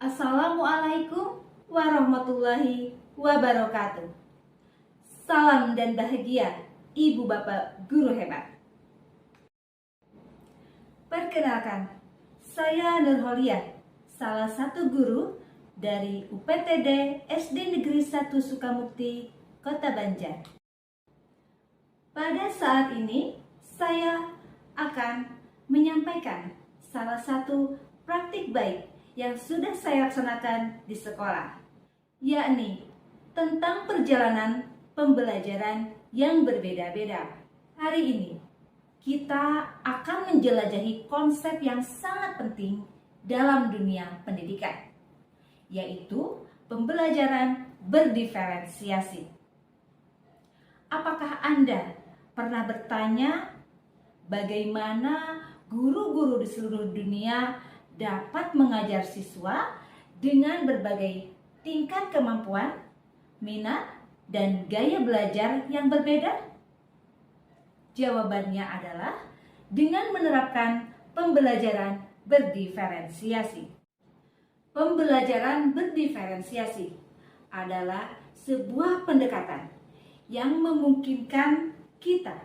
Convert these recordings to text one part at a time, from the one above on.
Assalamualaikum warahmatullahi wabarakatuh. Salam dan bahagia Ibu Bapak Guru hebat. Perkenalkan, saya Nurholiah, salah satu guru dari UPTD SD Negeri 1 Sukamukti, Kota Banjar. Pada saat ini, saya akan menyampaikan salah satu praktik baik yang sudah saya laksanakan di sekolah, yakni tentang perjalanan pembelajaran yang berbeda-beda. Hari ini, kita akan menjelajahi konsep yang sangat penting dalam dunia pendidikan, yaitu pembelajaran berdiferensiasi. Apakah Anda pernah bertanya bagaimana guru-guru di seluruh dunia dapat mengajar siswa dengan berbagai tingkat kemampuan, minat, dan gaya belajar yang berbeda? Jawabannya adalah dengan menerapkan pembelajaran berdiferensiasi. Pembelajaran berdiferensiasi adalah sebuah pendekatan yang memungkinkan kita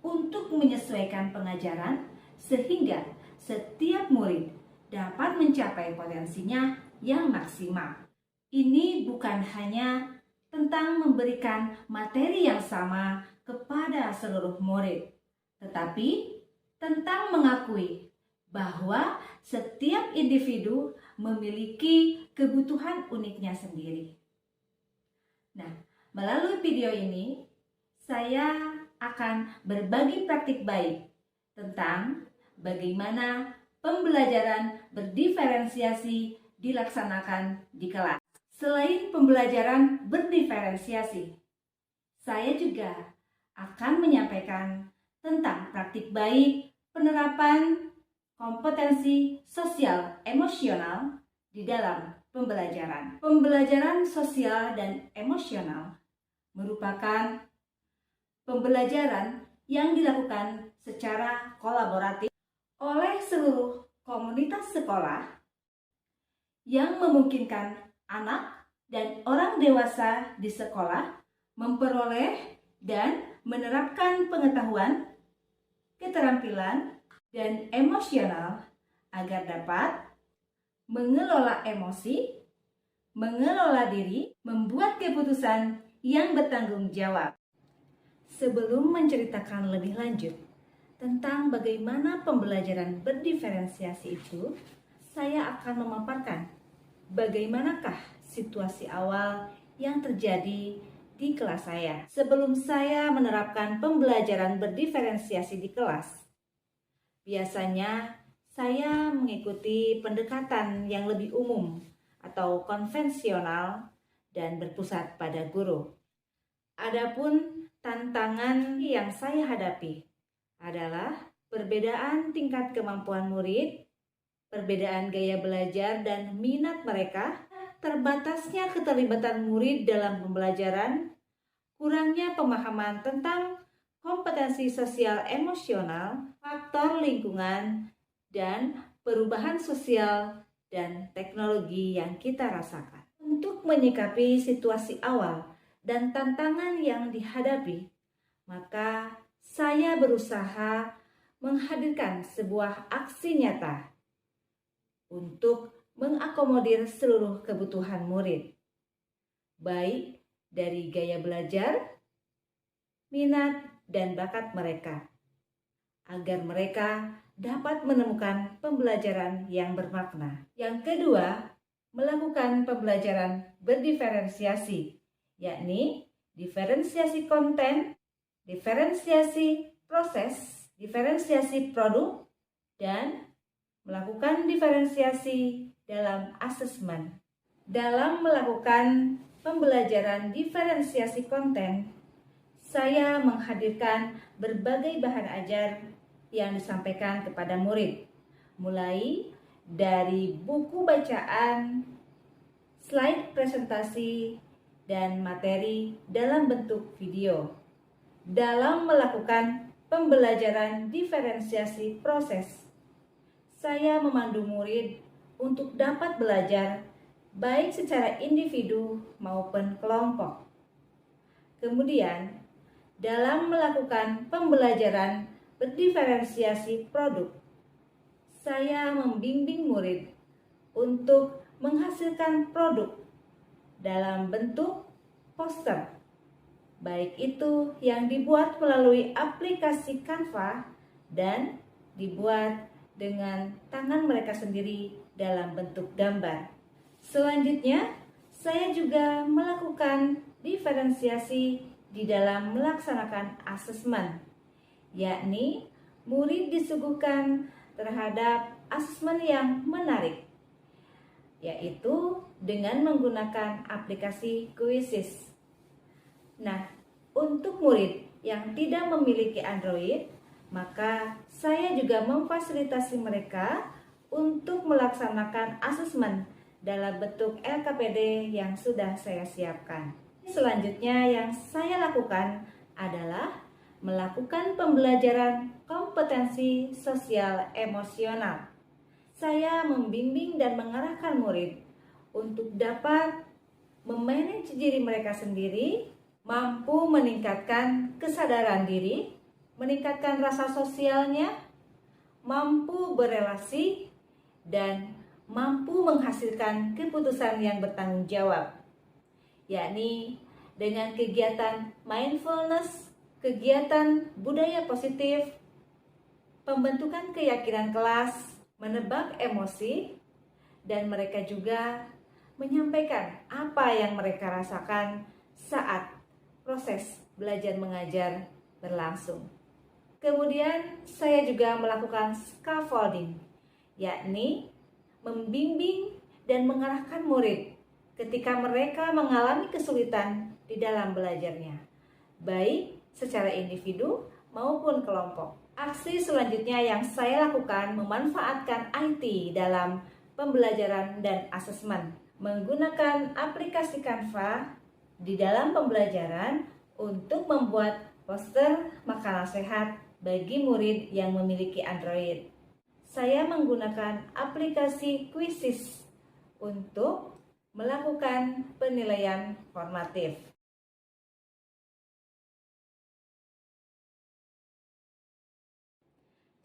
untuk menyesuaikan pengajaran sehingga setiap murid dapat mencapai potensinya yang maksimal. Ini bukan hanya tentang memberikan materi yang sama kepada seluruh murid, tetapi tentang mengakui bahwa setiap individu memiliki kebutuhan uniknya sendiri. Nah, melalui video ini, saya akan berbagi praktik baik tentang bagaimana pembelajaran berdiferensiasi dilaksanakan di kelas. Selain pembelajaran berdiferensiasi, saya juga akan menyampaikan tentang praktik baik penerapan kompetensi sosial emosional di dalam pembelajaran. Pembelajaran sosial dan emosional merupakan pembelajaran yang dilakukan secara kolaboratif oleh seluruh komunitas sekolah yang memungkinkan anak dan orang dewasa di sekolah memperoleh dan menerapkan pengetahuan, keterampilan, dan emosional agar dapat mengelola emosi, mengelola diri, membuat keputusan yang bertanggung jawab. Sebelum menceritakan lebih lanjut tentang bagaimana pembelajaran berdiferensiasi itu, saya akan memaparkan bagaimanakah situasi awal yang terjadi di kelas saya. Sebelum saya menerapkan pembelajaran berdiferensiasi di kelas, biasanya saya mengikuti pendekatan yang lebih umum atau konvensional dan berpusat pada guru. Adapun tantangan yang saya hadapi adalah perbedaan tingkat kemampuan murid, perbedaan gaya belajar dan minat mereka, terbatasnya keterlibatan murid dalam pembelajaran, kurangnya pemahaman tentang kompetensi sosial emosional, faktor lingkungan, dan perubahan sosial dan teknologi yang kita rasakan. Untuk menyikapi situasi awal dan tantangan yang dihadapi, maka saya berusaha menghadirkan sebuah aksi nyata untuk mengakomodir seluruh kebutuhan murid, baik dari gaya belajar, minat, dan bakat mereka, agar mereka dapat menemukan pembelajaran yang bermakna. Yang kedua, melakukan pembelajaran berdiferensiasi, yakni diferensiasi konten, diferensiasi proses, diferensiasi produk, dan melakukan diferensiasi dalam asesmen. Dalam melakukan pembelajaran diferensiasi konten, saya menghadirkan berbagai bahan ajar yang disampaikan kepada murid, mulai dari buku bacaan, slide presentasi, dan materi dalam bentuk video. Dalam melakukan pembelajaran diferensiasi proses, saya memandu murid untuk dapat belajar baik secara individu maupun kelompok. Kemudian, dalam melakukan pembelajaran berdiferensiasi produk, saya membimbing murid untuk menghasilkan produk dalam bentuk poster, baik itu yang dibuat melalui aplikasi Canva dan dibuat dengan tangan mereka sendiri dalam bentuk gambar. Selanjutnya, saya juga melakukan diferensiasi di dalam melaksanakan asesmen, yakni murid disuguhkan terhadap asesmen yang menarik, yaitu dengan menggunakan aplikasi Quizzes. Nah, untuk murid yang tidak memiliki Android, maka saya juga memfasilitasi mereka untuk melaksanakan asesmen dalam bentuk LKPD yang sudah saya siapkan. Selanjutnya yang saya lakukan adalah melakukan pembelajaran kompetensi sosial emosional. Saya membimbing dan mengarahkan murid untuk dapat memanage diri mereka sendiri, mampu meningkatkan kesadaran diri, meningkatkan rasa sosialnya, mampu berelasi, dan mampu menghasilkan keputusan yang bertanggung jawab, yakni dengan kegiatan mindfulness, kegiatan budaya positif, pembentukan keyakinan kelas, menebak emosi, dan mereka juga menyampaikan apa yang mereka rasakan saat proses belajar mengajar berlangsung. Kemudian saya juga melakukan scaffolding, yakni membimbing dan mengarahkan murid ketika mereka mengalami kesulitan di dalam belajarnya, baik secara individu maupun kelompok. Aksi selanjutnya yang saya lakukan memanfaatkan IT dalam pembelajaran dan asesmen, menggunakan aplikasi Canva di dalam pembelajaran untuk membuat poster makanan sehat bagi murid yang memiliki Android. Saya menggunakan aplikasi Quizzes untuk melakukan penilaian formatif.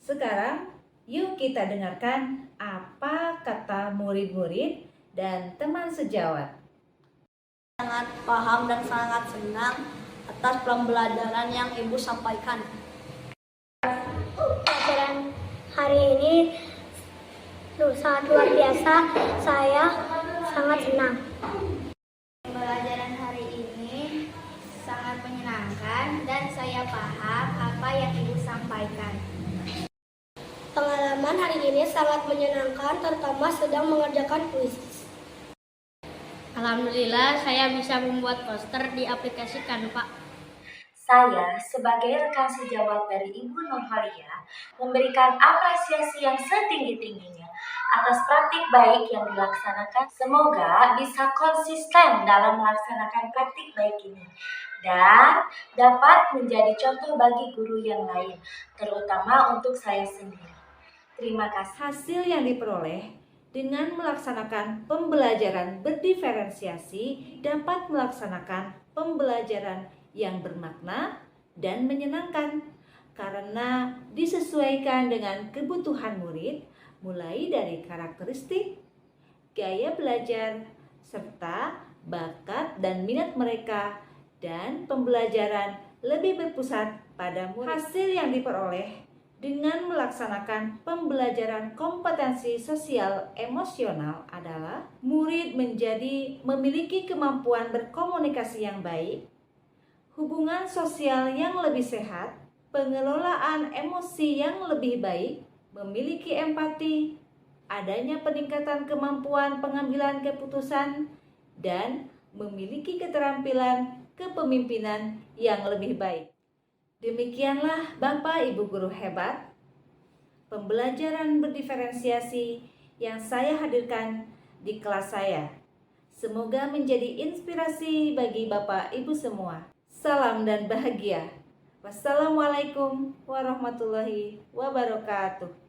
Sekarang, yuk kita dengarkan apa kata murid-murid dan teman sejawat. Sangat paham dan sangat senang atas pembelajaran yang Ibu sampaikan. Pelajaran hari ini sangat luar biasa, saya sangat senang. Pembelajaran hari ini sangat menyenangkan dan saya paham apa yang Ibu sampaikan. Pengalaman hari ini sangat menyenangkan, terutama sedang mengerjakan kuis. Alhamdulillah saya bisa membuat poster di aplikasi Canva. Saya sebagai rekan sejawat dari Ibu Nurhalia memberikan apresiasi yang setinggi-tingginya atas praktik baik yang dilaksanakan. Semoga bisa konsisten dalam melaksanakan praktik baik ini dan dapat menjadi contoh bagi guru yang lain, terutama untuk saya sendiri. Terima kasih. Hasil yang diperoleh dengan melaksanakan pembelajaran berdiferensiasi dapat melaksanakan pembelajaran yang bermakna dan menyenangkan karena disesuaikan dengan kebutuhan murid, mulai dari karakteristik, gaya belajar, serta bakat dan minat mereka, dan pembelajaran lebih berpusat pada murid. Hasil yang diperoleh dengan melaksanakan pembelajaran kompetensi sosial emosional adalah murid menjadi memiliki kemampuan berkomunikasi yang baik, hubungan sosial yang lebih sehat, pengelolaan emosi yang lebih baik, memiliki empati, adanya peningkatan kemampuan pengambilan keputusan, dan memiliki keterampilan kepemimpinan yang lebih baik. Demikianlah Bapak Ibu guru hebat, pembelajaran berdiferensiasi yang saya hadirkan di kelas saya. Semoga menjadi inspirasi bagi Bapak Ibu semua. Salam dan bahagia. Wassalamualaikum warahmatullahi wabarakatuh.